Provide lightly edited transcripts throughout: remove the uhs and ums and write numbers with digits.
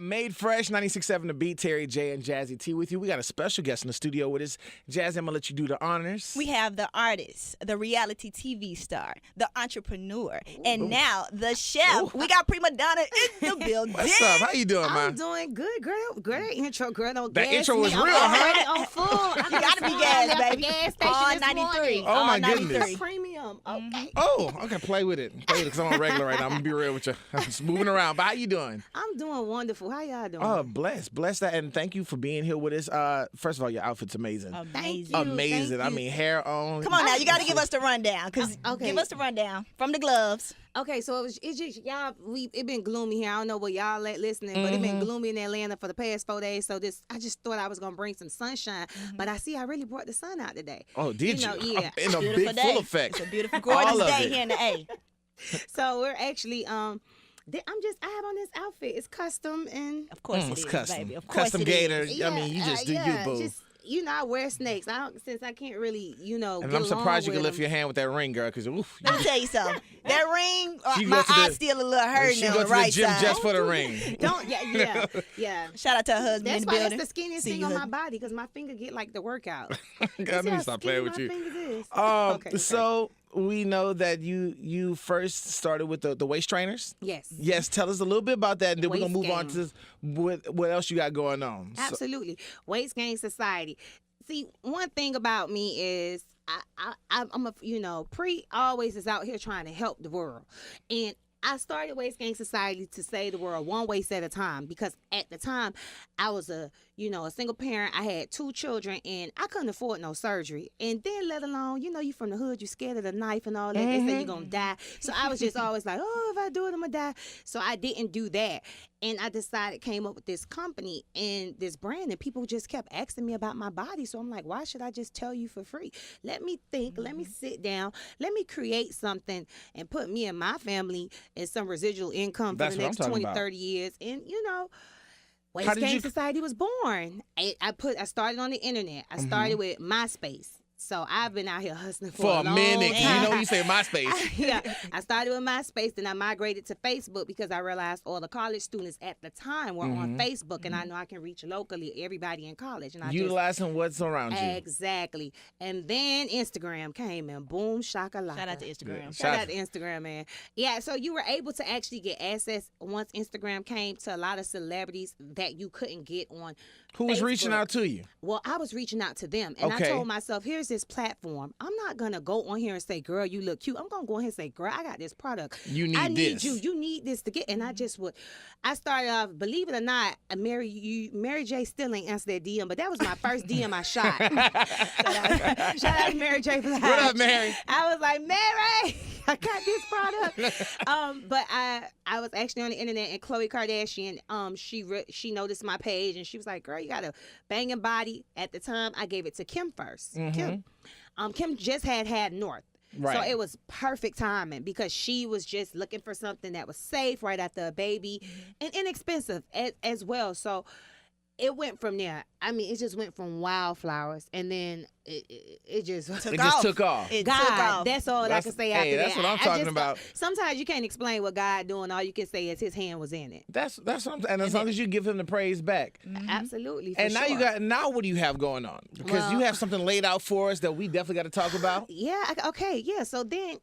Made Fresh, 96.7 The Beat, Terry J and Jazzy T with you. We got a special guest in the studio with us. Jazzy, I'm going to let you do the honors. We have the artist, the reality TV star, the entrepreneur, and now the chef. We got PreMadonna in the building. What's up? How you doing, man? I'm doing good, girl. Great intro, girl. Don't That gas intro me. was I'm real, already huh? on full. You gotta be gassed, baby. Gas station All this 93. morning. Oh, my All 93. goodness. Premium. Okay. Oh, okay, play with it. Because I'm on regular right now. I'm going to be real with you. I'm just moving around. But how you doing? I'm doing wonderful. How y'all doing? Oh, bless that. And thank you for being here with us. First of all, your outfit's amazing. Amazing. Amazing. Thank I you. mean, hair on. Come on now, you got to give us the rundown. Okay. Give us the rundown from the gloves. Okay, so it's just y'all. It been gloomy here. I don't know what y'all listening, but it been gloomy in Atlanta for the past 4 days. So I just thought I was gonna bring some sunshine, but I really brought the sun out today. Oh, did you? know, yeah. In a Beautiful big day. full effect. It's a beautiful, gorgeous All of day it. here in the A. So we're actually I have on this outfit. It's custom and Of course It's it is, custom. baby. Of course Custom it gator. is. I mean, you just do you, boo. Just, I wear snakes. Since I can't really, And get I'm along surprised you with can lift them. your hand with that ring, girl, because oof. Let me tell you something. That ring, She my go to eye's the- still a little hurting She on go the to the right gym side. just for the ring. Don't, yeah. Shout out to her husband That's in the why building. it's the skinniest See thing you, on my husband. body because my finger get like the workout. God, let me stop playing with you. Okay. So we know that you first started with the waist trainers. Yes. Yes, tell us a little bit about that, and then we're gonna Waist move on to what else you got going on. So- Absolutely. Waist Gain Society. See, one thing about me is I'm a Pre always is out here trying to help the world, and I started Waist Gain Society to save the world one waist at a time because at the time I was a single parent. I had 2 children and I couldn't afford no surgery. And then let alone, you from the hood, you scared of the knife and all that. They say you're going to die. So I was just always like, oh, if I do it, I'm going to die. So I didn't do that. And I came up with this company and this brand, and people just kept asking me about my body. So I'm like, why should I just tell you for free? Let me think. Let me sit down. Let me create something and put me and my family in some residual income for That's the what I'm next talking 20, about. 30 years. And, How Waist did Gain you- Society was born. I started on the internet. I started with MySpace. So I've been out here hustling for For a long minute, time. you say MySpace. Yeah, I started with MySpace, then I migrated to Facebook because I realized all the college students at the time were on Facebook, and I know I can reach locally everybody in college. And I Utilizing what's around you. Exactly. And then Instagram came and boom, shakalaka. Shout out to Instagram. Yeah. Shout out to Instagram, man. Yeah, so you were able to actually get access once Instagram came to a lot of celebrities that you couldn't get on Who was reaching Facebook. out to you? Well, I was reaching out to them, and Okay. I told myself, here's this platform. I'm not going to go on here and say, girl, you look cute. I'm going to go on here and say, girl, I got this product. You need I need this. you. You need this to get. And I started off, believe it or not, Mary J still ain't answered that DM, but that was my first DM I shot. Shout out to Mary J for that. What up, Mary? I was like, Mary, I got this product. But I was actually on the internet, and Khloe Kardashian, she noticed my page, and she was like, girl, you got a banging body. At the time, I gave it to Kim first. Kim just had North. Right. So it was perfect timing because she was just looking for something that was safe right after a baby and inexpensive as well. So it went from there. I mean, it just went from wildflowers, and then it just It just took off. It God, took off. that's all I can say after that. That's what I'm talking about. Sometimes you can't explain what God doing. All you can say is His hand was in it. That's what I'm, and as long as you give him the praise back. Absolutely. For And now sure. now what do you have going on? Because you have something laid out for us that we definitely got to talk about. Yeah. Okay. Yeah. So then,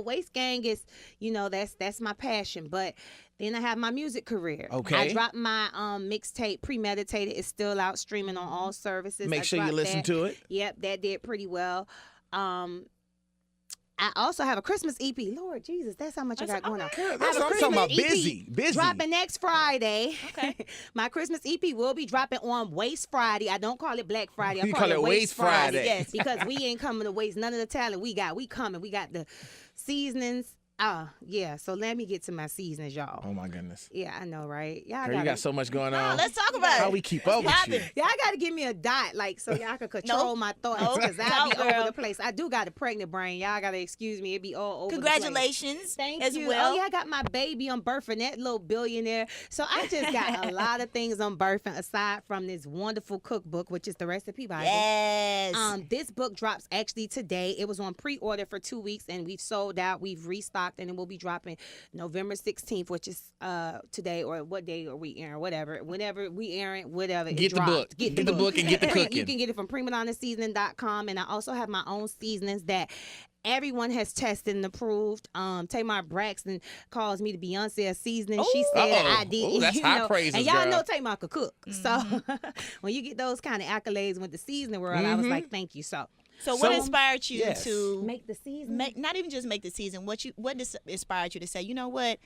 Waist Gang is, that's my passion. But then I have my music career. Okay. I dropped my mixtape, Premeditated. It's still out streaming on all services. Make I sure you dropped listen that. to it. Yep, that did pretty well. I also have a Christmas EP. Lord Jesus, that's how much I got going on. Yeah, I that's have a what I'm talking about. Christmas EP Busy. Dropping next Friday. Okay. My Christmas EP will be dropping on Waste Friday. I don't call it Black Friday. I You call it Waste Friday. Yes, because we ain't coming to waste none of the talent we got. We coming. We got the seasonings. Yeah. So let me get to my seasonings, y'all. Oh my goodness. Yeah, I know, right? Y'all Girl, you got so much going No, on. let's talk about it. How we keep up with you. Y'all got to give me a dot, so y'all can control my thoughts, because I be No, over girl. the place. I do got a pregnant brain. Y'all got to excuse me. It be all over Congratulations the place. Thank as you. well. Oh, yeah, I got my baby. I'm birthing that little billionaire. So I just got a lot of things I'm birthing aside from this wonderful cookbook, which is the Recipe Bible. Yes. This book drops actually today. It was on pre-order for 2 weeks, and we've sold out. We've restocked. dropped, and it will be dropping November 16th, which is today, or what day are we airing? Whatever. Whenever we airing, whatever. Get the book. Get the book and get the cooking. You can get it from PreMadonnaSeasoning.com, and I also have my own seasonings that everyone has tested and approved. Tamar Braxton calls me the Beyonce of seasoning. She said that I did. Ooh, that's high praises, and y'all girl. know Tamar could cook. So when you get those kind of accolades with the seasoning world, I was like, thank you. So what inspired you yes. to make the season? not even just make the season. What inspired you to say, you know what?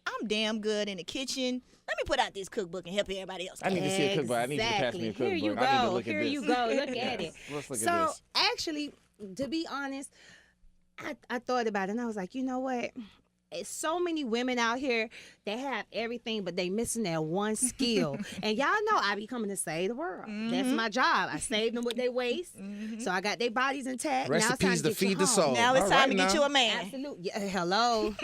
I'm damn good in the kitchen. Let me put out this cookbook and help everybody else. I need to see a cookbook. I need you to pass me a cookbook. Here you I need to go. look Here at this. you go. Look at it. Let's look at So this. actually, to be honest, I thought about it and I was like, you know what? It's so many women out here that have everything, but they missing that one skill. And y'all know I be coming to save the world. That's my job. I save them with their waist. So I got their bodies intact. Recipes to feed the soul. Now it's All time right to get now. you a man. Absolutely. Yeah, hello.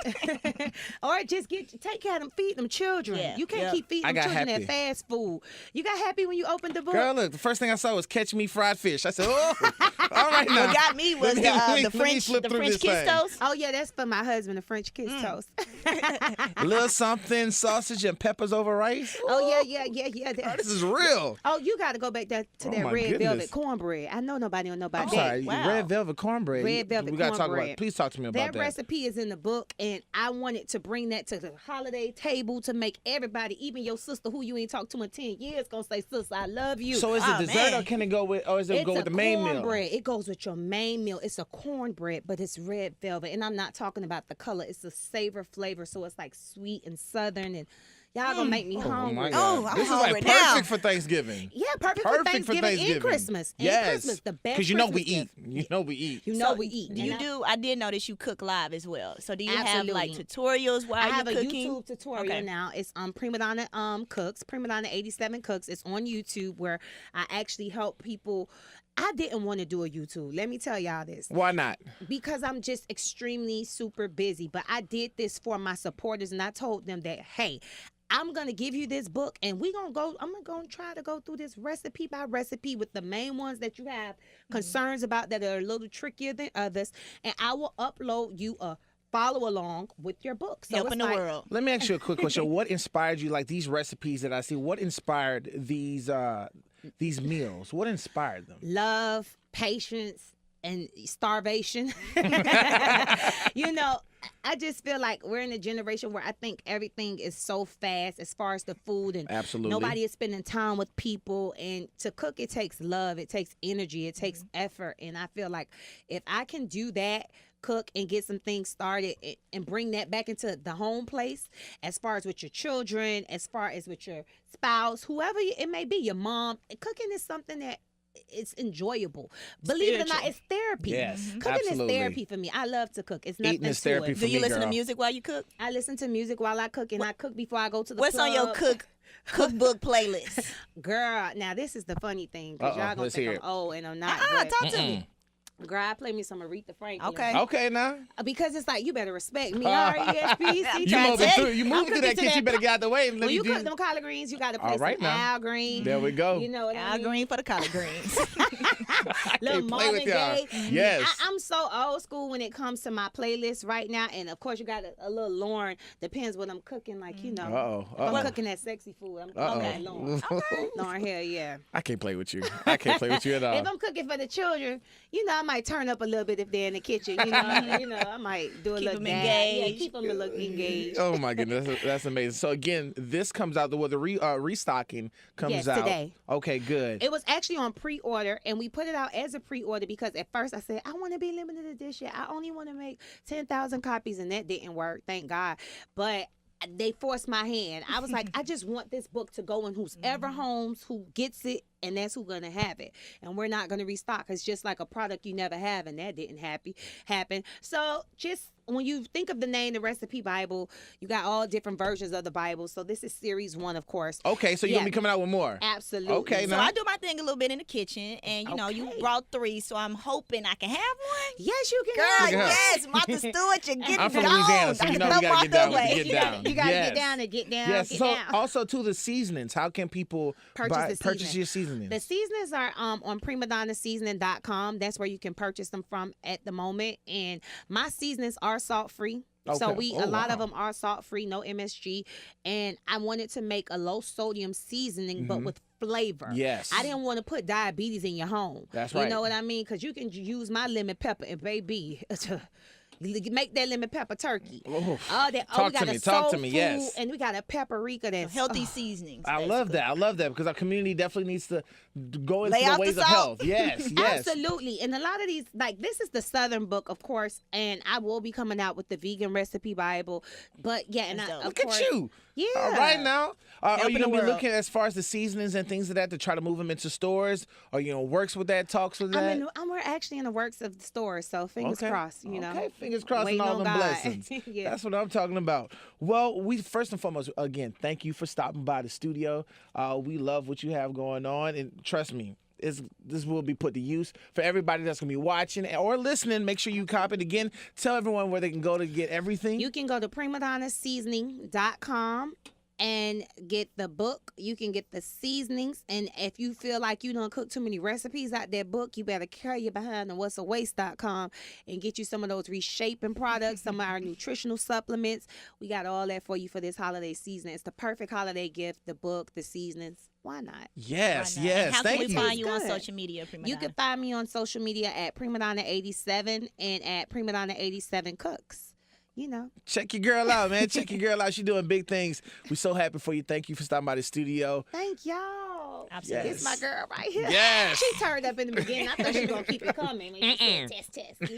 Or just take care of them, feed them children. Yeah, You can't yep. keep feeding I them got children happy. that fast food. You got happy when you opened the book? Girl, look, the first thing I saw was Catch Me Fried Fish. I said, oh, all right now. What got me was the French kiss toast. Oh, yeah, that's for my husband, the French kiss toast. Little something, sausage and peppers over rice. Oh, yeah. Oh, this is real. Oh, you got to go back to Oh, that my Red goodness. Velvet Cornbread. I know nobody don't know about I'm that. sorry, Wow. Red Velvet Cornbread. Red Velvet We got to talk about Cornbread. it. Please talk to me about that. Recipe is in the book, and I wanted to bring that to the holiday table to make everybody, even your sister who you ain't talked to in 10 years, gonna say, sister, I love you. So is it Oh, dessert man. or can it go with, or is it It's go with the main meal? cornbread. It goes with your main meal. It's a cornbread, but it's red velvet. And I'm not talking about the color. It's a savor flavor, so it's like sweet and southern. And y'all gonna make me Oh hungry. my Oh, God. I'm This is hungry like now. perfect for Thanksgiving. Yeah, perfect for Thanksgiving and Christmas. And Yes. Christmas, the best. Because you know we Christmas eat. gift. You know we eat. You know we eat. I did notice you cook live as well. So do you have like Absolutely. tutorials while I you're have a cooking? YouTube tutorial Okay. now. It's PreMadonna Cooks, PreMadonna 87 Cooks. It's on YouTube where I actually help people. I didn't want to do a YouTube. Let me tell y'all this. Why not? Because I'm just extremely super busy. But I did this for my supporters, and I told them that, hey, I'm gonna give you this book, and I'm gonna try to go through this recipe by recipe with the main ones that you have concerns about that are a little trickier than others, and I will upload you a follow along with your book. So Helping it's the like, world. Let me ask you a quick question. What inspired you, like these recipes that I see, what inspired these meals? What inspired them? Love, patience, and starvation. You know, I just feel like we're in a generation where I think everything is so fast as far as the food, and Absolutely. nobody is spending time with people. And to cook, it takes love, it takes energy, it takes effort. And I feel like if I can do that, cook and get some things started and bring that back into the home place, as far as with your children, as far as with your spouse, whoever it may be, your mom, cooking is something that it's enjoyable. Believe it or not, Spiritual. it's therapy. Yes, Cooking absolutely. is therapy for me. I love to cook. It's nothing Eating is to therapy it. for Do you me, listen to girl. music while you cook? I listen to music while I cook, and I cook before I go to the What's club. on your cookbook playlist? Girl, now this is the funny thing, because Uh-oh, y'all gonna let's think hear I'm it. old and I'm not. Ah, but, talk to me. girl, I play me some Aretha Franklin. Okay. Okay, now. Because it's like, you better respect me. R-E-S-P-C. You moving through you I'm moving through cooking that to kitchen, you better get out the way and let When me you do cook them collard greens, you got to play All right some now. Al Green. There we go. You know what I Al mean? Green for the collard greens. Little can't play with Marvin y'all. Gaye. Yes. I'm so old school when it comes to my playlist right now. And of course, you got a little Lauren. Depends what I'm cooking. Like, you know. Uh-oh. If I'm Uh-oh. cooking that sexy food, I'm Uh-oh. cooking that Lauren. Lauren Hill, yeah. I can't play with you. I can't play with you at all. If I'm cooking for the children, you know, I might turn up a little bit if they're in the kitchen. You know, I might do a Keep little them dab. engaged. Yeah, keep them a little engaged. Oh my goodness, that's amazing. So again, this comes out the restocking comes Yes, out today. Okay, good. It was actually on pre-order, and we put it out as a pre-order because at first I said, I want to be limited edition. I only want to make 10,000 copies, and that didn't work, thank God. But they forced my hand. I was like, I just want this book to go in whoever homes who gets it, and that's who's going to have it. And we're not going to restock. It's just like a product you never have, and that didn't happen. So just when you think of the name, the Recipe Bible, you got all different versions of the Bible. So this is series 1, of course. Okay, so you're Yeah. gonna be coming out with more. Absolutely. Okay, So now. I do my thing a little bit in the kitchen, and you know, you Okay. brought 3, so I'm hoping I can have one. Yes, you can. Girl, have it. Look at her. yes, Martha Stewart, you're getting I'm from gone. Louisiana, so you know we gotta get down with the get You down. gotta Yes. get down and get down. Yes. Get so down. also to the seasonings, how can people Purchase the purchase seasoning. your seasonings? The seasonings are on PreMadonnaSeasoning.com. That's where you can purchase them from at the moment. And my seasonings are salt free. So Okay. a lot of them are salt free, no MSG, and I wanted to make a low sodium seasoning, but with flavor. Yes. I didn't want to put diabetes in your home. That's You right. know what I mean? Because you can use my lemon pepper, and baby, make that lemon pepper turkey. Oof. We Talk got to a me. Talk to soul me. food, Yes. and we got a paprika that's Healthy seasonings. I love that. I love that because our community definitely needs to go into Lay the out the ways of salt. health. Yes, yes. Absolutely. And a lot of these, like, this is the Southern book, of course, and I will be coming out with the vegan recipe Bible. But yeah, and That's dope. of Look at course, you. Yeah. All right now. Are Helping you going the to be world. looking as far as the seasonings and things of that to try to move them into stores? Or, works with that, talks with that? We're actually in the works of the store, so fingers crossed, know. Okay, fingers crossed Waiting and all on them God. blessings. Yeah. That's what I'm talking about. Well, we first and foremost, again, thank you for stopping by the studio. We love what you have going on, and trust me, this will be put to use for everybody that's going to be watching or listening. Make sure you copy it again. Tell everyone where they can go to get everything. You can go to PreMadonnaSeasoning.com and get the book. You can get the seasonings. And if you feel like you don't cook too many recipes out that book, you better carry you behind the whatsawaste.com and get you some of those reshaping products, some of our nutritional supplements. We got all that for you for this holiday season. It's the perfect holiday gift, the book, the seasonings. Why not? Yes, Why not? yes. And how Thank can we you. find you on Good. social media, PreMadonna? You can find me on social media at PreMadonna87 and at PreMadonna87 Cooks. Check your girl out, man. Check your girl out. She's doing big things. We're so happy for you. Thank you for stopping by the studio. Thank y'all. Absolutely. It's my girl right here. Yes. She turned up in the beginning. I thought she was going to keep it coming. When she said, test, test.